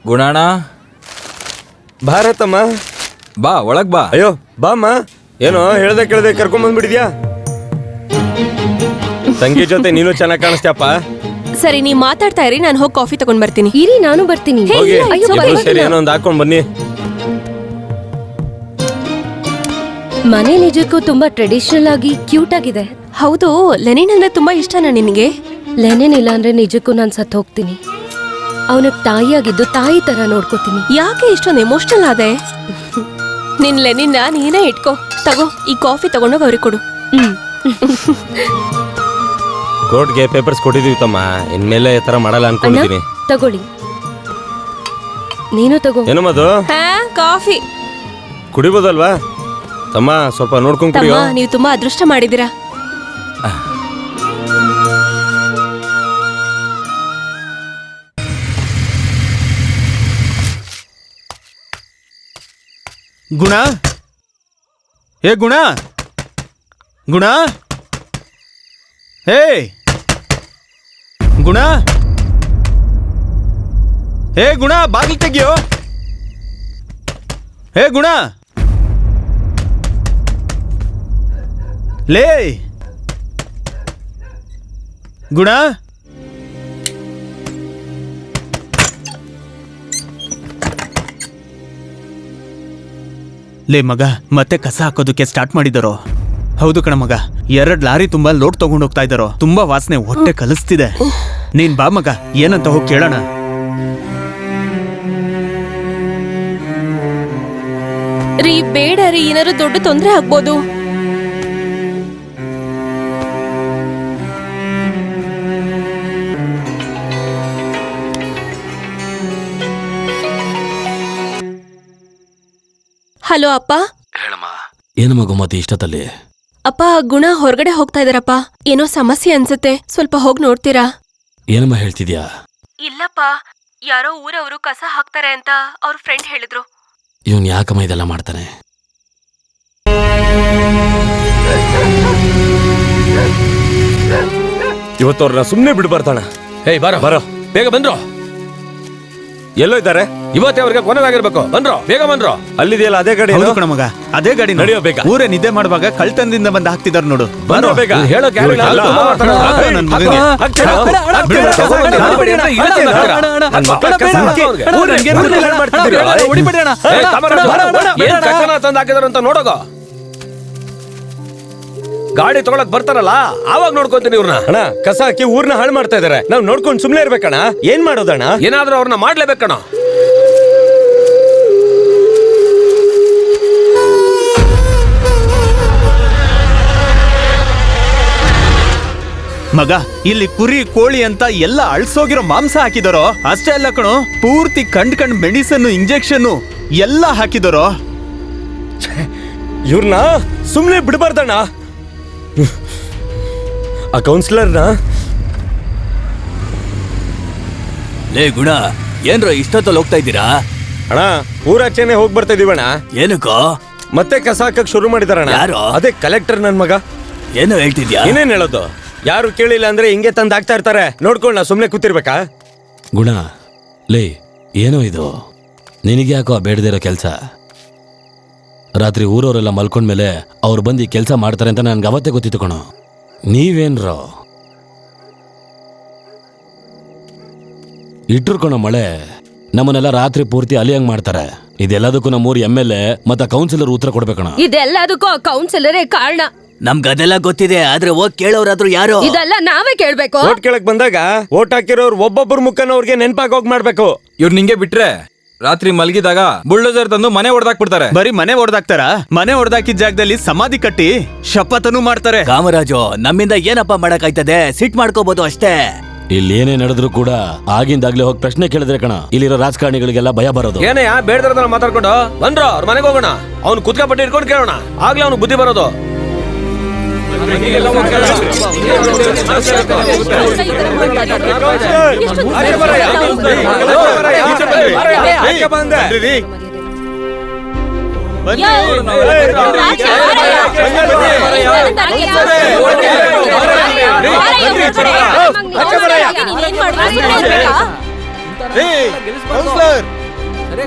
ಗುಣಾಣ ಭಾರತಮ್ಮ ಬಾ ಒಳಗ್ ಬಾ. ಅಯ್ಯೋ ಬಾಮ್ಮ. ಏನೋ ಹೇಳ್ದೆ ಕೇಳ್ದೆ ಕರ್ಕೊಂಡ್ ಬಂದ್ಬಿಡಿದ್ಯಾ. ತಂಗಿ ಜೊತೆ ನೀನು ಚೆನ್ನಾಗಿ ಕಾಣಿಸ್ತ್ಯಪ್ಪ. ಸರಿ, ನೀವ್ ಮಾತಾಡ್ತಾ ಇರಿ, ನಾನು ಹೋಗಿ ಕಾಫಿ ತಗೊಂಡ್ ಬರ್ತೀನಿ. ಇರಿ, ನಾನು ಬರ್ತೀನಿ. ಹೋಗಿ ಅಯ್ಯೋ, ಇಬ್ರು ಸೇರಿ ಏನೋ ಒಂದು ಹಾಕೊಂಡ್ ಬನ್ನಿ. ಮನೆ ನಿಜಕ್ಕೂ ತುಂಬಾ ಟ್ರೆಡಿಷನಲ್ ಆಗಿ ಕ್ಯೂಟ್ ಆಗಿದೆ. ಹೌದು, ಲೆನಿನ್ ಅಂದ್ರೆ ತುಂಬಾ ಇಷ್ಟನಾ ನಿನಗೆ? ಲೆನಿನ್ ಇಲ್ಲ ಅಂದ್ರೆ ನಿಜಕ್ಕೂ ನಾನು ಸತ್ತು ಹೋಗ್ತೀನಿ. ಅವನಿಗೆ ತಾಯಿಯಾಗಿದ್ದು ತಾಯಿ ತರ ನೋಡ್ಕೋತೀನಿ. ಯಾಕೆ ಇಷ್ಟೊಂದು ಎಮೋಷನಲ್ ಆದೆ? ನಿನ್ ಲೆನಿನ್ನ ನೀನೇ ಇಟ್ಕೋ. ತಗೋ, ಈ ಕಾಫಿ ತಗೊಂಡೋಗಿ ಅವ್ರಿಗೆ ಕೊಡು. ಕೋರ್ಟ್ಗೆ ಪೇಪರ್ಸ್ ಕೊಟ್ಟಿದೀವಿ ತಮ್ಮ. ಇನ್ಮೇಲೆ ಈ ತರ ಮಾಡಲ್ಲ ಅನ್ಕೊಂಡಿದೀನಿ. ತಗೊಳ್ಳಿ, ನೀನು ತಗೋ. ಏನು ಮದು, ಕಾಫಿ ಕುಡಿಬೋದಲ್ವಾ ತಮ್ಮ? ಸ್ವಲ್ಪ ನೋಡ್ಕೊಂಡ್ ಕುಡಿಯೋ. ತಮ್ಮ, ನೀವು ತುಂಬಾ ಅದೃಷ್ಟ ಮಾಡಿದೀರಾ. ಗುಣ, ಹೇ ಗುಣ, ಗುಣ, ಹೇ ಗುಣ, ಹೇ ಗುಣ, ಬಾಗಿಲು ತೆಗಿಯೋ. ಹೇ ಗುಣ, ಲೇ ಗುಣ, ಲೇ ಮಗ, ಮತ್ತೆ ಕಸ ಹಾಕೋದಕ್ಕೆ ಸ್ಟಾರ್ಟ್ ಮಾಡಿದಾರೋ? ಹೌದು ಕಣ ಮಗ, 2 ಲಾರಿ ತುಂಬಾ ಲೋಡ್ ತಗೊಂಡು ಹೋಗ್ತಾ ಇದ್ದಾರೋ. ತುಂಬಾ ವಾಸನೆ, ಹೊಟ್ಟೆ ಕಲಿಸ್ತಿದೆ. ನೀನ್ ಬಾ ಮಗ, ಏನಂತ ಹೋಗಿ ಕೇಳೋಣ. ರೀ, ಬೇಡ ರೀ, ಏನಾದ್ರು ದೊಡ್ಡ ತೊಂದ್ರೆ ಆಗ್ಬೋದು. ಹಲೋ ಅಪ್ಪ. ಹೇಳಮ್ಮ, ಏನು ಮಗು ಮತ್ತೆ ಇಷ್ಟದಲ್ಲಿ? ಅಪ್ಪ, ಗುಣ ಹೊರಗಡೆ ಹೋಗ್ತಾ ಇದಾರಪ್ಪ. ಏನೋ ಸಮಸ್ಯೆ ಅನ್ಸುತ್ತೆ, ಸ್ವಲ್ಪ ಹೋಗಿ ನೋಡ್ತೀರಾ? ಏನಮ್ಮ ಹೇಳ್ತಿದ್ಯಾ? ಇಲ್ಲಪ್ಪ, ಯಾರೋ ಊರವರು ಕಸ ಹಾಕ್ತಾರೆ ಅಂತ ಅವ್ರ ಫ್ರೆಂಡ್ ಹೇಳಿದ್ರು. ಇವನ್ ಯಾಕಮ್ಮ ಇದೆಲ್ಲ ಮಾಡ್ತಾನೆ? ಇವತ್ತವ್ರನ್ನ ಸುಮ್ನೆ ಬಿಡ್ಬಾರ್ದಣ್ಣ. ಹೇಯ್ ಬಾರೋ ಬರೋ, ಬೇಗ ಬಂದ್ರು. ಎಲ್ಲೋ ಇದ್ದಾರೆ? ಇವತ್ತೇ ಅವ್ರಿಗೆ ಕೊನೆದಾಗಿರ್ಬೇಕು. ಬಂದ್ರು, ಬೇಗ ಬಂದ್ರು. ಅಲ್ಲಿದೆಯಲ್ಲ ಅದೇ ಗಾಡಿ. ಹೌದು ಕಣ ಮಗ, ಅದೇ ಗಾಡಿ. ನಡೆಯೋ ಬೇಗ. ಊರೇ ನಿದ್ದೆ ಮಾಡುವಾಗ ಕಳ್ತನದಿಂದ ಬಂದು ಹಾಕ್ತಿದಾರ ನೋಡು. ಬಂದ್ರು ಬೇಗ. ಹೇಳೋಕೆ ಯಾರು ಇಲ್ಲ, ಅಲ್ಲ, ತುಂಬಾ ಮಾತಾಡೋದು. ಹಾಕು ನನ್ ಮಗನಿಗೆ. ಹಾಕ್ತೀರಾ? ಬಿಡು, ಕಸ ಹಾಕ್ತೀರಾ? ಹಾಕ್ಬೇಡಿ ಅಂತ ಇವತ್ತೇ ಹೇಳ್ತೀರಾ? ನನ್ ಮಕ್ಕಳ ಕಸ ಹಾಕಿ ಊರನ್ಗೆ ಹಾಳು ಮಾಡ್ತಿದ್ದೀರಾ? ಏ, ಕಾಮರಾಜು, ಏನ್ ಕಸನ ತಂದು ಹಾಕಿದಾರ ಅಂತ ನೋಡೋಗ. ಗಾಡಿ ತಗೊಳಕ್ ಬರ್ತಾರಲ್ಲ, ಆವಾಗ ನೋಡ್ಕೊಂತೀನಿ ಇವ್ರನ್ನ. ಅಣ್ಣ, ಕಸ ಹಾಕಿ ಊರ್ನ ಹಾಳು ಮಾಡ್ತಾ ಇದಾರೆ. ನಾವ್ ನೋಡ್ಕೊಂಡು ಸುಮ್ನೆ ಇರ್ಬೇಕಣ್ಣ. ಏನ್ ಮಾಡೋದಣ್ಣ? ಏನಾದ್ರೂ ಅವ್ರನ್ನ ಮಾಡ್ಲೇಬೇಕಣ್ಣ. ಮಗ, ಇಲ್ಲಿ ಕುರಿ ಕೋಳಿ ಅಂತ ಎಲ್ಲ ಅಳ್ಸೋಗಿರೋ ಮಾಂಸ ಹಾಕಿದಾರೋ. ಅಷ್ಟೇ ಅಲ್ಲ ಕಣೋ, ಪೂರ್ತಿ ಕಂಡ್ ಮೆಡಿಸನ್, ಇಂಜೆಕ್ಷನ್ ಎಲ್ಲ ಹಾಕಿದಾರೋ. ಇವ್ರನ್ನ ಸುಮ್ನೆ ಬಿಡಬಾರ್ದಣ್ಣ. ಆ ಕೌನ್ಸಿಲರ್ನ. ಲೇ ಗುಣ, ಏನ್ರ ಇಷ್ಟೊತ್ತಲ್ಲಿ ಹೋಗ್ತಾ ಇದ್ದೀರಾ? ಅಣ್ಣ, ಊರಾಚೆನೆ ಹೋಗ್ ಬರ್ತಾ ಇದೀವಣ್ಣ. ಏನಕ್ಕೋ? ಮತ್ತೆ ಕಸ ಹಾಕಕ್ ಶುರು ಮಾಡಿದಾರಣ್ಣ. ಯಾರು? ಅದೇ ಕಲೆಕ್ಟರ್ ನನ್ ಮಗ. ಏನೋ ಹೇಳ್ತಿದ್ಯಾ? ಏನೇನ್ ಹೇಳೋದು? ಯಾರು ಕೇಳಿಲ್ಲ ಅಂದ್ರೆ ಹಿಂಗೆ ತಂದ್ ಹಾಕ್ತಾ ಇರ್ತಾರೆ. ನೋಡ್ಕೊಂಡ್ ನಾ ಸುಮ್ನೆ ಕೂತಿರ್ಬೇಕಾ? ಗುಣ, ಲೇ ಏನೋ ಇದು? ನಿನಗೆ ಯಾಕೋ ಬೇಡದೇ ಇರೋ ಕೆಲಸ? ರಾತ್ರಿ ಊರವರೆಲ್ಲ ಮಲ್ಕೊಂಡ್ಮೇಲೆ ಅವ್ರು ಬಂದು ಕೆಲಸ ಮಾಡ್ತಾರೆ ಅಂತ ನನ್ಗೆ ಅವತ್ತೇ ಗೊತ್ತಿತ್ತು ಕಣೋ. ನೀವೇನ್ರೋ ಇಟ್ಟಿರ್ಕೊಳೋ ಮಳೆ, ನಮ್ಮನ್ನೆಲ್ಲ ರಾತ್ರಿ ಪೂರ್ತಿ ಅಲಿಯಂಗ್ ಮಾಡ್ತಾರೆ. ಇದೆಲ್ಲದಕ್ಕೂ ನಮ್ಮೂರು MLA ಮತ್ತೆ ಕೌನ್ಸಿಲರ್ ಉತ್ತರ ಕೊಡ್ಬೇಕಣ. ಇದೆಲ್ಲದಕ್ಕೂ ಕೌನ್ಸಿಲರೇ ಕಾರಣ. ನಮ್ಗದೆಲ್ಲ ಗೊತ್ತಿದೆ, ಆದ್ರೆ ಹೋಗ್ ಕೇಳೋರಾದ್ರೂ ಯಾರು? ಇದೆಲ್ಲ ನಾವೇ ಕೇಳ್ಬೇಕು. ಓಟ್ ಕೇಳಕ್ ಬಂದಾಗ ಓಟ್ ಹಾಕಿರೋರು ಒಬ್ಬೊಬ್ಬರ ಮುಖನ ಅವ್ರಿಗೆ ನೆನ್ಪಾಗಿ ಹೋಗ್ ಮಾಡ್ಬೇಕು. ಇವ್ರು ನಿಂಗೆ ಬಿಟ್ರೆ ರಾತ್ರಿ ಮಲಗಿದಾಗ ಬುಲ್ಡೋಸರ್ ತಂದು ಮನೆ ಹೊಡೆದಾಕ್ಬಿಡ್ತಾರೆ. ಬರೀ ಮನೆ ಹೊಡೆದಾಕ್ತಾರ? ಮನೆ ಹೊಡೆದಾಕಿದ ಜಾಗದಲ್ಲಿ ಸಮಾಧಿ ಕಟ್ಟಿ ಶಪಥನೂ ಮಾಡ್ತಾರೆ. ಕಾಮರಾಜು, ನಮ್ಮಿಂದ ಏನಪ್ಪ ಮಾಡಕ್ಕಾಯ್ತದೆ? ಸಿಟ್ ಮಾಡ್ಕೋಬಹುದು ಅಷ್ಟೇ. ಇಲ್ಲಿ ಏನೇ ನಡೆದ್ರು ಕೂಡ ಆಗಿಂದಾಗ್ಲೇ ಹೋಗಿ ಪ್ರಶ್ನೆ ಕೇಳಿದ್ರೆ ಕಣ ಇಲ್ಲಿರೋ ರಾಜಕಾರಣಿಗಳಿಗೆಲ್ಲ ಭಯ ಬರೋದು. ಏನೇ ಬೇಡದ್ರ ಮಾತಾಡ್ಕೊಂಡು ಬಂದ್ರು, ಅವ್ರ ಮನೆಗೆ ಹೋಗೋಣ. ಅವ್ನು ಕುತ್ಕಪಟ್ಟಿ ಇಟ್ಕೊಂಡು ಕೇಳೋಣ, ಆಗ್ಲೇ ಅವ್ನು ಬುದ್ಧಿ ಬರೋದು.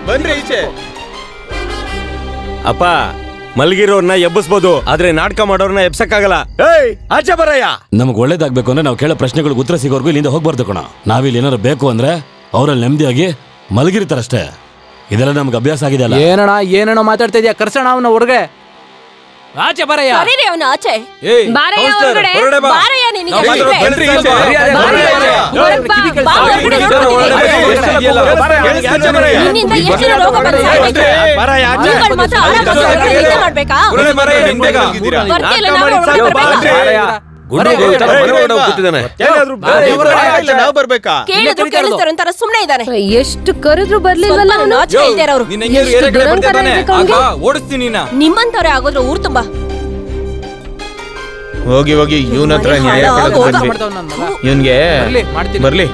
ಬನ್ರಿ ಈಚೆ. ಅಪ್ಪ, ಮಲಗಿರೋರ್ನ ಎಬ್ಬಿಸ್ಬೋದು, ಆದ್ರೆ ನಾಟಕ ಮಾಡೋರ್ನ ಎಬ್ಸಕ್ಕಾಗಲ್ಲ. ಏಯ್, ಆಚೆ ಬರಯ್ಯ. ನಮ್ಗೆ ಒಳ್ಳೇದಾಗ್ಬೇಕು ಅಂದ್ರೆ ನಾವು ಕೇಳೋ ಪ್ರಶ್ನೆಗಳಿಗೆ ಉತ್ತರ ಸಿಗೋರ್ಗು ಇಲ್ಲಿಂದ ಹೋಗ್ಬಾರ್ದು ಕಣ. ನಾವಿಲ್ಲಿ ಏನಾರು ಬೇಕು ಅಂದ್ರೆ ಅವರಲ್ಲಿ ನೆಮ್ಮದಿಯಾಗಿ ಮಲಗಿರ್ತಾರಷ್ಟೇ. ಇದೆಲ್ಲ ನಮ್ಗೆ ಅಭ್ಯಾಸ ಆಗಿದೆ ಅಲ್ಲ. ಏನಣ್ಣ ಮಾತಾಡ್ತಾ ಇದೀಯ? ಕರ್ಸೋಣ ಅವನ ಹೊರಗೆ. ಆಚೆ ಬರಯ್ಯ. ಕರೀರಿ ಅವನ ಆಚೆ. ಏಯ್, ಬಾರಯ್ಯ ಕೌನ್ಸಿಲರ್, ಹೊರಗಡೆ. ಹೊರಗಡೆ ಬಾ. ಬಾರಯ್ಯ ನಿನಗೆ ನಾವು ಹೇಳಿದ್ದೆ. ಮಾತಾಡೋದು ಬನ್ರಿ ಈಚೆ. ಬಾರಯ್ಯ ಹೊರಗ್ ಬಾ. ಬಾ ಹೊರಗಡೆ ನೋಡ್ತೀನಿ. ನಿನ್ನಿಂದ ಎಷ್ಟು ಜನ ರೋಗ ಬಂದು ಸಾಯ್ಬೇಕು? ನೀವುಗಳು ಮಾತ್ರ ಆರಾಮಾಗಿ ಹೊರಗಡೆ ನಿದ್ದೆ ಮಾಡ್ಬೇಕಾ? ಬರ್ತಿಲ್ಲ, ನಾವು ಒಳಗಡೆ ಬರ್ಬೇಕಾ? ನಾವು ಬರ್ಬೇಕಾ? ಕೇಳಿದ್ರು ಕೇಳಿಸ್ತಾರ ಒಂಥರ ಸುಮ್ನೆ ಇದ್ದಾನೆ. ಎಷ್ಟು ಕರೆದ್ರು ಬರ್ಲಿಲ್ವಲ್ಲ ಸ್ವಲ್ಪ ಅವನು? ನಾಚಿಕೆ ಇಲ್ದೇ ಇರೋರು. ನಿನ್ನ ಹೆಂಗಿದ್ರು ಏರಿಯಾ ಕಡೆ ಬರ್ತಿದ್ದಾನೆ. ಆಗ ಓಡಿಸ್ತೀನಿ ನೀನ. ನಿಮ್ಮಂತವ್ರೆ ಆಗೋದ್ರು ಊರ್ ತುಂಬಾ. ಹೋಗಿ ಇವನ ಹತ್ರ ನ್ಯಾಯ ಕೇಳೋದು ಬನ್ನಿ. ಇವನ್ಗೆ ಬರ್ಲಿ.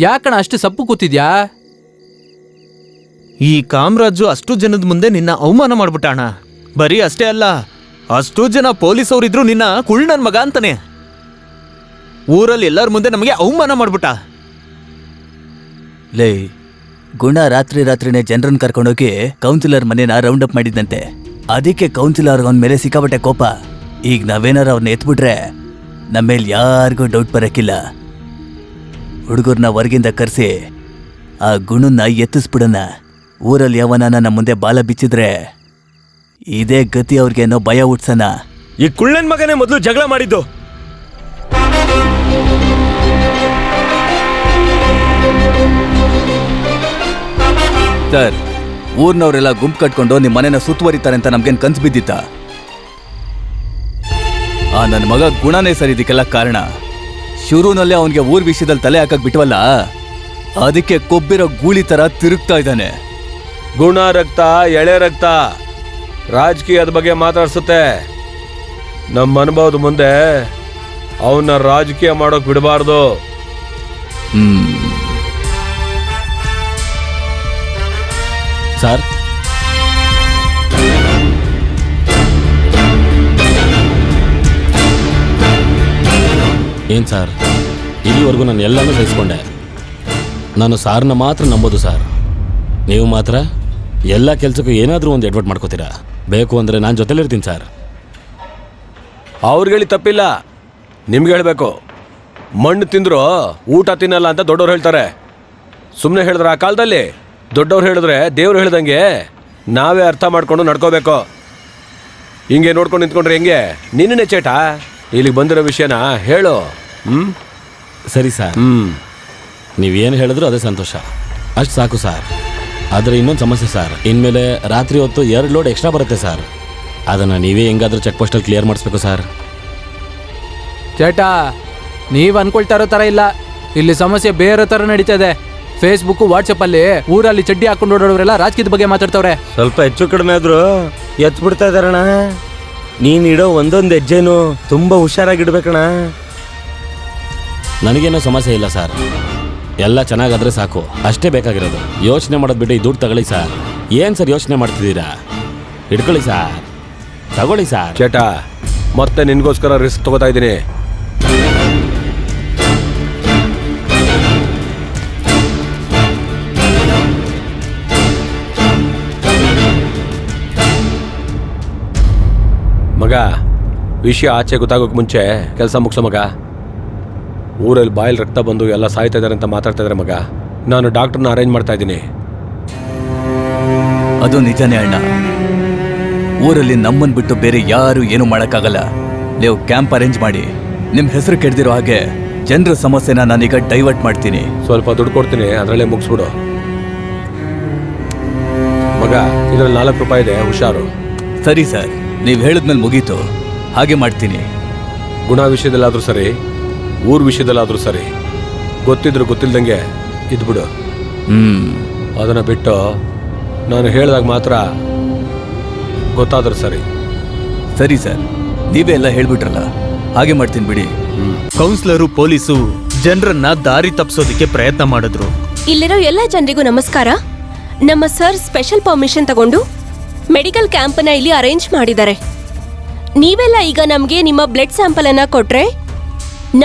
ಯಾಕಣ ಅಷ್ಟು ಸಪ್ಪು ಕೂತಿದ್ಯಾ? ಈ ಕಾಮರಾಜು ಅಷ್ಟು ಜನದ ಮುಂದೆ ನಿನ್ನ ಅವಮಾನ ಮಾಡ್ಬಿಟ್ಟಾಣ. ಬರೀ ಅಷ್ಟೇ ಅಲ್ಲ, ಅಷ್ಟು ಜನ ಪೊಲೀಸ್ ಅವರಿದ್ರು ನಿನ್ನ ಕುಳ್ಳನ್ ಮಗ ಅಂತಾನೆ. ಊರಲ್ಲಿ ಎಲ್ಲರ ಮುಂದೆ ನಮಗೆ ಅವಮಾನ ಮಾಡ್ಬಿಟ್ಟ. ಲೇ, ಗುಣ ರಾತ್ರಿನೇ ಜನರನ್ನ ಕರ್ಕೊಂಡೋಗಿ ಕೌನ್ಸಿಲರ್ ಮನೇನ ರೌಂಡ್ ಅಪ್ ಮಾಡಿದ್ದಂತೆ. ಅದಕ್ಕೆ ಕೌನ್ಸಿಲರ್ ಅವನ ಮೇಲೆ ಸಿಕ್ಕಾಪಟ್ಟೆ ಕೋಪ. ಈಗ ನಾವೇನಾರ ಅವ್ರನ್ನ ಎತ್ಬಿಟ್ರೆ ನಮ್ಮೇಲೆ ಯಾರಿಗೂ ಡೌಟ್ ಬರಕ್ಕಿಲ್ಲ. ಹುಡುಗರ್ನ ಹೊರಗಿಂದ ಕರೆಸಿ ಆ ಗುಣನ್ನ ಎತ್ತಿಸ್ಬಿಡೋಣ. ಊರಲ್ಲಿ ಯಾವನ ನಮ್ಮ ಮುಂದೆ ಬಾಲ ಬಿಚ್ಚಿದ್ರೆ ಇದೇ ಗತಿ ಅವ್ರಿಗೇನೋ ಭಯ ಹುಟ್ಸೋಣ. ಈ ಕುಳ್ಳನ್ ಮಗನೇ ಮೊದಲು ಜಗಳ ಮಾಡಿದ್ದು. ಸರ್, ಊರ್ನವರೆಲ್ಲ ಗುಂಪು ಕಟ್ಕೊಂಡು ನಿಮ್ಮ ಮನೆನ ಸುತ್ತುವರಿತಾರೆ ಅಂತ ನಮ್ಗೇನು ಕನ್ಸು ಬಿದ್ದಿತ್ತ? ಆ ನನ್ನ ಮಗ ಗುಣನೇ ಸರ್ ಇದಕ್ಕೆಲ್ಲ ಕಾರಣ. ಶುರುನಲ್ಲೇ ಅವನಿಗೆ ಊರ್ ವಿಷಯದಲ್ಲಿ ತಲೆ ಹಾಕಕ್ ಬಿಟ್ವಲ್ಲ, ಅದಕ್ಕೆ ಕೊಬ್ಬಿರೋ ಗೂಳಿ ತರ ತಿರುಗ್ತಾ ಇದ್ದಾನೆ. ಗುಣ ರಕ್ತ, ಎಳೆ ರಕ್ತ ರಾಜಕೀಯದ ಬಗ್ಗೆ ಮಾತಾಡ್ಸುತ್ತೆ. ನಮ್ಮ ಅನುಭವದ ಮುಂದೆ ಅವನ್ನ ರಾಜಕೀಯ ಮಾಡೋಕ್ ಬಿಡಬಾರ್ದು. ಸರ್, ಏನ್ ಸರ್, ಇಲ್ಲಿವರೆಗೂ ನಾನು ಎಲ್ಲನೂ ಸಹಿಸ್ಕೊಂಡೆ. ನಾನು ಸಾರ್ನ ಮಾತ್ರ ನಂಬೋದು ಸರ್. ನೀವು ಮಾತ್ರ ಎಲ್ಲ ಕೆಲಸಕ್ಕೂ ಏನಾದರೂ ಒಂದು ಎಡ್ವರ್ಟ್ ಮಾಡ್ಕೋತೀರಾ. ಬೇಕು ಅಂದರೆ ನಾನು ಜೊತೆಲಿರ್ತೀನಿ ಸರ್. ಅವ್ರಿಗೆ ತಪ್ಪಿಲ್ಲ, ನಿಮ್ಗೆ ಹೇಳ್ಬೇಕು. ಮಣ್ಣು ತಿಂದ್ರು ಊಟ ತಿನ್ನಲ್ಲ ಅಂತ ದೊಡ್ಡವ್ರು ಹೇಳ್ತಾರೆ. ಸುಮ್ಮನೆ ಹೇಳಿದ್ರೆ ಆ ಕಾಲದಲ್ಲಿ ದೊಡ್ಡವ್ರು ಹೇಳಿದ್ರೆ ದೇವ್ರು ಹೇಳ್ದಂಗೆ ನಾವೇ ಅರ್ಥ ಮಾಡ್ಕೊಂಡು ನಡ್ಕೋಬೇಕು. ಹಿಂಗೆ ನೋಡ್ಕೊಂಡು ನಿಂತ್ಕೊಂಡ್ರೆ ಹೆಂಗೆ? ನಿನ್ನೆ ಚೇಟ ಇಲ್ಲಿಗೆ ಬಂದಿರೋ ವಿಷಯನ ಹೇಳು. ಸರಿ ಸರ್, ನೀವೇನು ಹೇಳಿದ್ರು ಅದೇ ಸಂತೋಷ. ಅಷ್ಟು ಸಾಕು ಸರ್. ಆದರೆ ಇನ್ನೊಂದು ಸಮಸ್ಯೆ ಸರ್. ಇನ್ಮೇಲೆ ರಾತ್ರಿ ಹೊತ್ತು 2 ಲೋಡ್ ಎಕ್ಸ್ಟ್ರಾ ಬರುತ್ತೆ ಸರ್. ಅದನ್ನು ನೀವೇ ಹೆಂಗಾದ್ರೂ ಚೆಕ್ ಪೋಸ್ಟಲ್ಲಿ ಕ್ಲಿಯರ್ ಮಾಡಿಸ್ಬೇಕು ಸರ್. ಚೇಟಾ, ನೀವು ಅನ್ಕೊಳ್ತಾ ಇರೋ ಥರ ಇಲ್ಲ. ಇಲ್ಲಿ ಸಮಸ್ಯೆ ಬೇರೆ ಥರ ನಡೀತದೆ. ಫೇಸ್ಬುಕ್, ವಾಟ್ಸಪ್ಪಲ್ಲಿ ಊರಲ್ಲಿ ಚಡ್ಡಿ ಹಾಕೊಂಡು ಓಡೋರೆಲ್ಲ ರಾಜಕೀಯದ ಬಗ್ಗೆ ಮಾತಾಡ್ತವ್ರೆ. ಸ್ವಲ್ಪ ಹೆಚ್ಚು ಕಡಿಮೆ ಆದ್ರೂ ಎತ್ ಬಿಡ್ತಾ ಇದಾರಣ. ನೀನ್ ಇಡೋ ಒಂದೊಂದು ಹೆಜ್ಜೆನು ತುಂಬಾ ಹುಷಾರಾಗಿಡ್ಬೇಕಣ. ನನಗೇನೋ ಸಮಸ್ಯೆ ಇಲ್ಲ ಸರ್. ಎಲ್ಲ ಚೆನ್ನಾಗಾದ್ರೆ ಸಾಕು, ಅಷ್ಟೇ ಬೇಕಾಗಿರೋದು. ಯೋಚನೆ ಮಾಡೋದು ಬಿಟ್ಟು ಈ ದುಡ್ಡು ತಗೊಳ್ಳಿ ಸರ್. ಏನು ಸರ್ ಯೋಚನೆ ಮಾಡ್ತಿದ್ದೀರಾ? ಹಿಡ್ಕೊಳ್ಳಿ ಸರ್, ತಗೊಳ್ಳಿ ಸರ್. ಚೇಟ, ಮತ್ತೆ ನಿನ್ಗೋಸ್ಕರ ರಿಸ್ಕ್ ತಗೋತಾ ಇದ್ದೀನಿ. ಮಗ, ವಿಷಯ ಆಚೆ ಗೊತ್ತಾಗೋಕೆ ಮುಂಚೆ ಕೆಲಸ ಮುಗಿಸೋ ಮಗ. ಊರಲ್ಲಿ ಬಾಯಲ್ಲಿ ರಕ್ತ ಬಂದು ಎಲ್ಲ ಸಾಯ್ತಾ ಇದ್ದಾರೆ ಅಂತ ಮಾತಾಡ್ತಾ ಇದ್ದಾರೆ ಮಗ. ನಾನು ಡಾಕ್ಟರ್ನ ಅರೇಂಜ್ ಮಾಡ್ತಾ ಇದ್ದೀನಿ. ಅದು ನಿಜನೇ ಅಣ್ಣ. ಊರಲ್ಲಿ ನಮ್ಮನ್ ಬಿಟ್ಟು ಬೇರೆ ಯಾರು ಏನು ಮಾಡೋಕ್ಕಾಗಲ್ಲ. ನೀವು ಕ್ಯಾಂಪ್ ಅರೇಂಜ್ ಮಾಡಿ ನಿಮ್ಮ ಹೆಸರು ಕೆಡ್ದಿರೋ ಹಾಗೆ ಜನರ ಸಮಸ್ಯೆನ ನಾನೀಗ ಡೈವರ್ಟ್ ಮಾಡ್ತೀನಿ. ಸ್ವಲ್ಪ ದುಡ್ಡು ಕೊಡ್ತೀನಿ, ಅದರಲ್ಲೇ ಮುಗಿಸ್ಬಿಡು ಮಗ. ಇದರಲ್ಲಿ 4 ರೂಪಾಯಿ ಇದೆ, ಹುಷಾರು. ಸರಿ ಸರ್, ನೀವು ಹೇಳಿದ್ಮೇಲೆ ಮುಗೀತು, ಹಾಗೆ ಮಾಡ್ತೀನಿ. ಗುಣ ವಿಷಯದಲ್ಲಾದ್ರೂ ಸರಿ, ಊರ್ ವಿಷಯದಲ್ಲಾದ್ರೂ ಸರಿ, ಗೊತ್ತಿದ್ರು ಗೊತ್ತಿಲ್ದಂಗೆ ಇದ್ಬಿಡು. ಅದನ್ನ ಬಿಟ್ಟು ನಾನು ಹೇಳಿದಾಗ ಮಾತ್ರ ಗೊತ್ತಾದ್ರೂ ಸರಿ. ಸರಿ ಸರ್, ನೀವೇ ಎಲ್ಲ ಹೇಳ್ಬಿಟ್ರಲ್ಲ, ಹಾಗೆ ಮಾಡ್ತೀನಿ ಬಿಡಿ. ಕೌನ್ಸಿಲರು, ಪೊಲೀಸು ಜನರನ್ನ ದಾರಿ ತಪ್ಪಿಸೋದಕ್ಕೆ ಪ್ರಯತ್ನ ಮಾಡಿದ್ರು. ಇಲ್ಲಿರೋ ಎಲ್ಲ ಜನರಿಗೂ ನಮಸ್ಕಾರ. ನಮ್ಮ ಸರ್ ಸ್ಪೆಷಲ್ ಪರ್ಮಿಷನ್ ತಗೊಂಡು ಮೆಡಿಕಲ್ ಕ್ಯಾಂಪನ್ನ ಇಲ್ಲಿ ಅರೇಂಜ್ ಮಾಡಿದ್ದಾರೆ. ನೀವೆಲ್ಲ ಈಗ ನಮಗೆ ನಿಮ್ಮ ಬ್ಲಡ್ ಸ್ಯಾಂಪಲ್ ಅನ್ನ ಕೊಟ್ರೆ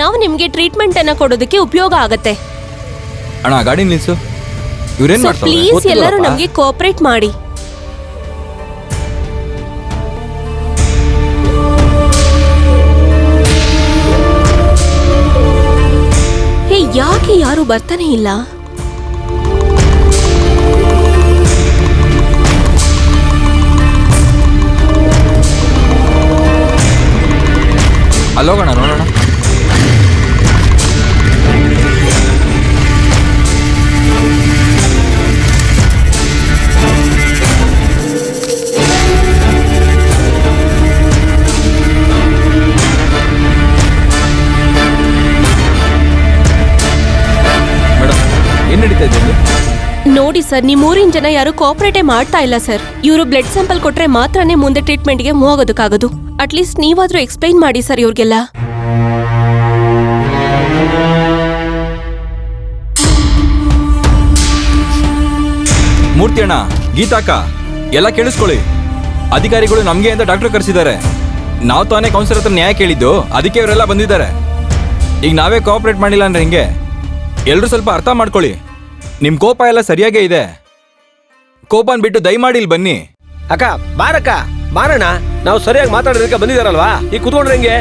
ನಾವು ನಿಮಗೆ ಟ್ರೀಟ್ಮೆಂಟ್ ಅನ್ನ ಕೊಡೋದಕ್ಕೆ ಉಪಯೋಗ ಆಗತ್ತೆ. ಅಣ್ಣ ಗಾಡಿ ನಿಲ್ಸು. ಇವ್ರೇನ್ ಮಾಡ್ತಾರೆ? ಪ್ಲೀಸ್ ಎಲ್ಲರೂ ನಮಗೆ ಕೋಆಪರೇಟ್ ಮಾಡಿ. ಹೇ, ಯಾಕೆ ಯಾರು ಬರ್ತಾನೆ ಇಲ್ಲ? ಅಲ್ಲೋಗೋಣ ನೋಡೋಣ. ನೋಡಿ ಸರ್, ನಿಮ್ಮೂರಿನ ಜನ ಯಾರು ಕೋಆಪರೇಟೇ ಮಾಡ್ತಾ ಇಲ್ಲ ಸರ್. ಇವರು ಬ್ಲಡ್ ಸ್ಯಾಂಪಲ್ ಕೊಟ್ರೆ ಮಾತ್ರನೇ ಮುಂದೆ ಟ್ರೀಟ್ಮೆಂಟ್ಗೆ ಮೂವ್ ಆಗೋದಕ್ಕಾಗೋದು. ಅಟ್ಲೀಸ್ಟ್ ನೀವಾದ್ರೂ ಎಕ್ಸ್ಪ್ಲೈನ್ ಮಾಡಿ ಸರ್ ಇವ್ರಿಗೆಲ್ಲ. ಮೂರ್ತಿ ಅಣ್ಣ, ಗೀತಾಕ ಎಲ್ಲ ಕೇಳಿಸ್ಕೊಳ್ಳಿ. ಅಧಿಕಾರಿಗಳು ನಮ್ಗೆ ಅಂತ ಡಾಕ್ಟರ್ ಕರೆಸಿದ್ದಾರೆ. ನಾವು ತಾನೇ ಕೌನ್ಸಿಲರ್ ಹತ್ರ ನ್ಯಾಯ ಕೇಳಿದ್ದು, ಅದಕ್ಕೆ ಇವರೆಲ್ಲ ಬಂದಿದ್ದಾರೆ. ಈಗ ನಾವೇ ಕೋಆಪರೇಟ್ ಮಾಡಿಲ್ಲ ಅಂದ್ರೆ ಹಿಂಗೆ. ಎಲ್ರು ಸ್ವಲ್ಪ ಅರ್ಥ ಮಾಡ್ಕೊಳ್ಳಿ. ನಿಮ್ ಕೋಪ ಎಲ್ಲ ಸರಿಯಾಗೇ ಇದೆ. ಕೋಪನ್ ಬಿಟ್ಟು ದಯಮಾಡಿ ಇಲ್ಲಿ ಬನ್ನಿ. ಅಕ್ಕ ಬಾರಕ್ಕ ಬಾರಣ್ಣ, ನಾವು ಸರಿಯಾಗಿ ಮಾತಾಡೋದಕ್ಕೆ ಬಂದಿದಾರಲ್ವಾ, ಈಗ ಕುತ್ಕೊಂಡ್ರೆ ಹೆಂಗೆ?